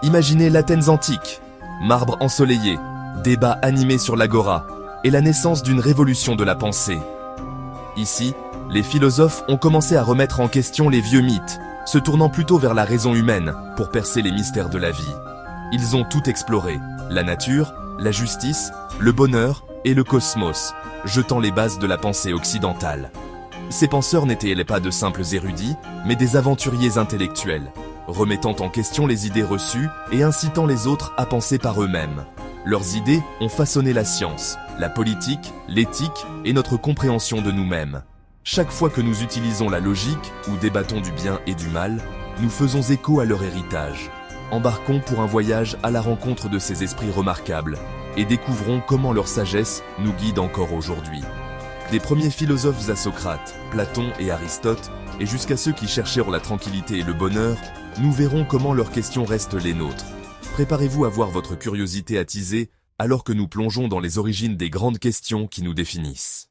Imaginez l'Athènes antique, marbre ensoleillé, débat animé sur l'agora et la naissance d'une révolution de la pensée. Ici, les philosophes ont commencé à remettre en question les vieux mythes, se tournant plutôt vers la raison humaine pour percer les mystères de la vie. Ils ont tout exploré, la nature, la justice, le bonheur et le cosmos, jetant les bases de la pensée occidentale. Ces penseurs n'étaient pas de simples érudits, mais des aventuriers intellectuels, remettant en question les idées reçues et incitant les autres à penser par eux-mêmes. Leurs idées ont façonné la science, la politique, l'éthique et notre compréhension de nous-mêmes. Chaque fois que nous utilisons la logique ou débattons du bien et du mal, nous faisons écho à leur héritage. Embarquons pour un voyage à la rencontre de ces esprits remarquables et découvrons comment leur sagesse nous guide encore aujourd'hui. Des premiers philosophes à Socrate, Platon et Aristote, et jusqu'à ceux qui cherchèrent la tranquillité et le bonheur, nous verrons comment leurs questions restent les nôtres. Préparez-vous à voir votre curiosité attisée alors que nous plongeons dans les origines des grandes questions qui nous définissent.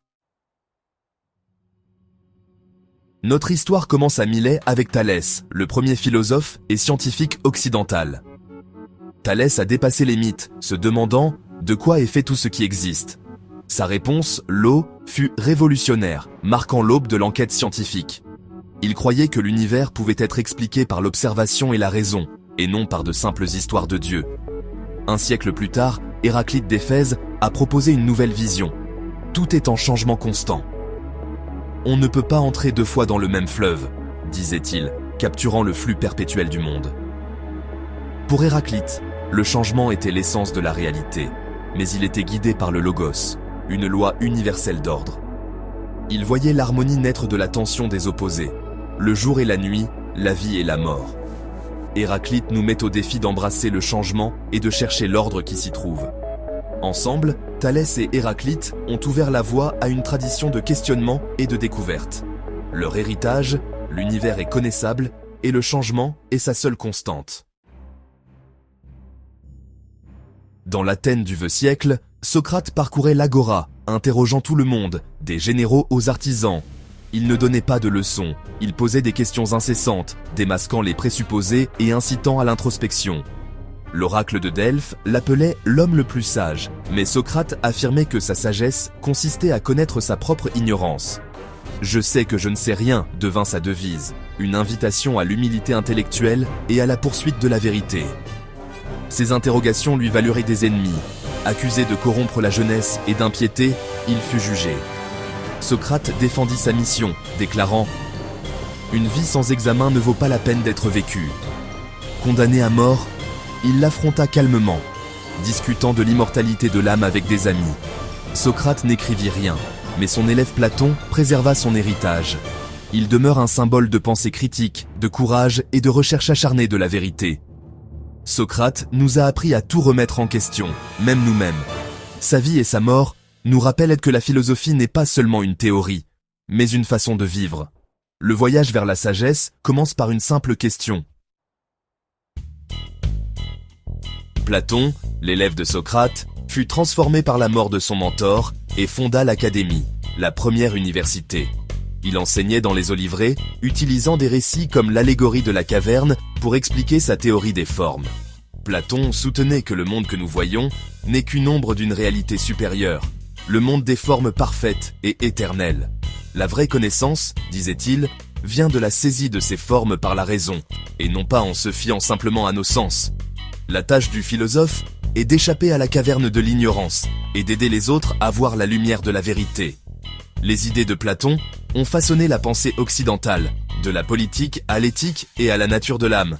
Notre histoire commence à Milet avec Thalès, le premier philosophe et scientifique occidental. Thalès a dépassé les mythes, se demandant de quoi est fait tout ce qui existe. Sa réponse, l'eau, fut révolutionnaire, marquant l'aube de l'enquête scientifique. Il croyait que l'univers pouvait être expliqué par l'observation et la raison, et non par de simples histoires de Dieu. Un siècle plus tard, Héraclite d'Éphèse a proposé une nouvelle vision. Tout est en changement constant. On ne peut pas entrer deux fois dans le même fleuve, disait-il, capturant le flux perpétuel du monde. Pour Héraclite, le changement était l'essence de la réalité, mais il était guidé par le logos, une loi universelle d'ordre. Il voyait l'harmonie naître de la tension des opposés, le jour et la nuit, la vie et la mort. Héraclite nous met au défi d'embrasser le changement et de chercher l'ordre qui s'y trouve. Ensemble, Thalès et Héraclite ont ouvert la voie à une tradition de questionnement et de découverte. Leur héritage, l'univers est connaissable et le changement est sa seule constante. Dans l'Athènes du vieux siècle, Socrate parcourait l'agora, interrogeant tout le monde, des généraux aux artisans. Il ne donnait pas de leçons, il posait des questions incessantes, démasquant les présupposés et incitant à l'introspection. L'oracle de Delphes l'appelait l'homme le plus sage, mais Socrate affirmait que sa sagesse consistait à connaître sa propre ignorance. « Je sais que je ne sais rien » devint sa devise, une invitation à l'humilité intellectuelle et à la poursuite de la vérité. Ces interrogations lui valurent des ennemis. Accusé de corrompre la jeunesse et d'impiété, il fut jugé. Socrate défendit sa mission, déclarant « Une vie sans examen ne vaut pas la peine d'être vécue ». Condamné à mort, il l'affronta calmement, discutant de l'immortalité de l'âme avec des amis. Socrate n'écrivit rien, mais son élève Platon préserva son héritage. Il demeure un symbole de pensée critique, de courage et de recherche acharnée de la vérité. Socrate nous a appris à tout remettre en question, même nous-mêmes. Sa vie et sa mort nous rappellent que la philosophie n'est pas seulement une théorie, mais une façon de vivre. Le voyage vers la sagesse commence par une simple question. Platon, l'élève de Socrate, fut transformé par la mort de son mentor et fonda l'Académie, la première université. Il enseignait dans les oliveraies, utilisant des récits comme l'allégorie de la caverne pour expliquer sa théorie des formes. Platon soutenait que le monde que nous voyons n'est qu'une ombre d'une réalité supérieure, le monde des formes parfaites et éternelles. La vraie connaissance, disait-il, vient de la saisie de ces formes par la raison, et non pas en se fiant simplement à nos sens. La tâche du philosophe est d'échapper à la caverne de l'ignorance et d'aider les autres à voir la lumière de la vérité. Les idées de Platon ont façonné la pensée occidentale, de la politique à l'éthique et à la nature de l'âme.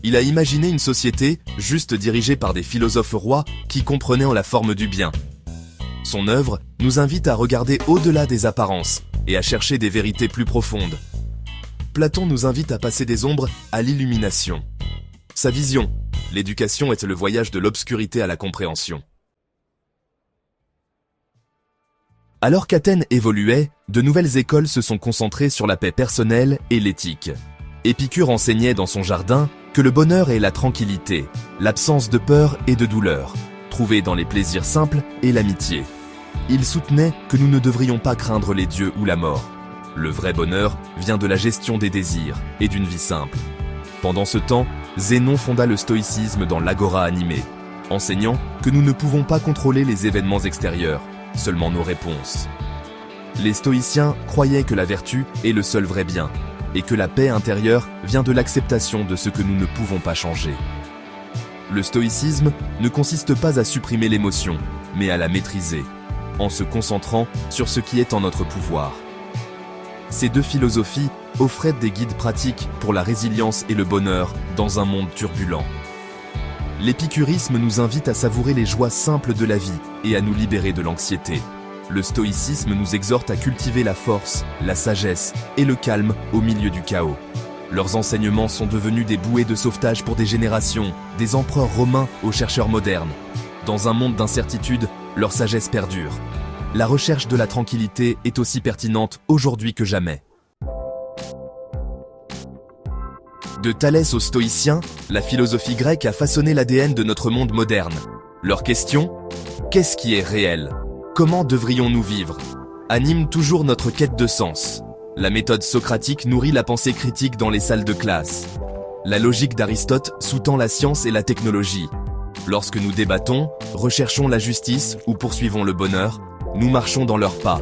Il a imaginé une société juste dirigée par des philosophes rois qui comprenaient en la forme du bien. Son œuvre nous invite à regarder au-delà des apparences et à chercher des vérités plus profondes. Platon nous invite à passer des ombres à l'illumination. Sa vision, l'éducation est le voyage de l'obscurité à la compréhension. Alors qu'Athènes évoluait, de nouvelles écoles se sont concentrées sur la paix personnelle et l'éthique. Épicure enseignait dans son jardin que le bonheur est la tranquillité, l'absence de peur et de douleur, trouvée dans les plaisirs simples et l'amitié. Il soutenait que nous ne devrions pas craindre les dieux ou la mort. Le vrai bonheur vient de la gestion des désirs et d'une vie simple. Pendant ce temps, Zénon fonda le stoïcisme dans l'Agora animée, enseignant que nous ne pouvons pas contrôler les événements extérieurs, seulement nos réponses. Les stoïciens croyaient que la vertu est le seul vrai bien, et que la paix intérieure vient de l'acceptation de ce que nous ne pouvons pas changer. Le stoïcisme ne consiste pas à supprimer l'émotion, mais à la maîtriser, en se concentrant sur ce qui est en notre pouvoir. Ces deux philosophies offraient des guides pratiques pour la résilience et le bonheur dans un monde turbulent. L'épicurisme nous invite à savourer les joies simples de la vie et à nous libérer de l'anxiété. Le stoïcisme nous exhorte à cultiver la force, la sagesse et le calme au milieu du chaos. Leurs enseignements sont devenus des bouées de sauvetage pour des générations, des empereurs romains aux chercheurs modernes. Dans un monde d'incertitude, leur sagesse perdure. La recherche de la tranquillité est aussi pertinente aujourd'hui que jamais. De Thalès aux stoïciens, la philosophie grecque a façonné l'ADN de notre monde moderne. Leur question, qu'est-ce qui est réel ? Comment devrions-nous vivre ? Anime toujours notre quête de sens. La méthode socratique nourrit la pensée critique dans les salles de classe. La logique d'Aristote sous-tend la science et la technologie. Lorsque nous débattons, recherchons la justice ou poursuivons le bonheur, nous marchons dans leurs pas.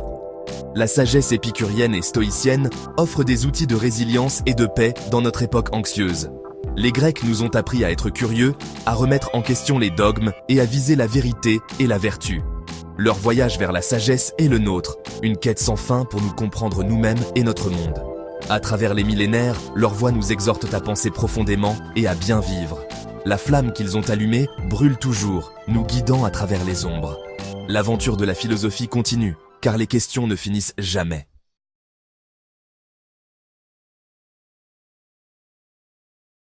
La sagesse épicurienne et stoïcienne offre des outils de résilience et de paix dans notre époque anxieuse. Les Grecs nous ont appris à être curieux, à remettre en question les dogmes et à viser la vérité et la vertu. Leur voyage vers la sagesse est le nôtre, une quête sans fin pour nous comprendre nous-mêmes et notre monde. À travers les millénaires, leur voix nous exhorte à penser profondément et à bien vivre. La flamme qu'ils ont allumée brûle toujours, nous guidant à travers les ombres. L'aventure de la philosophie continue, car les questions ne finissent jamais.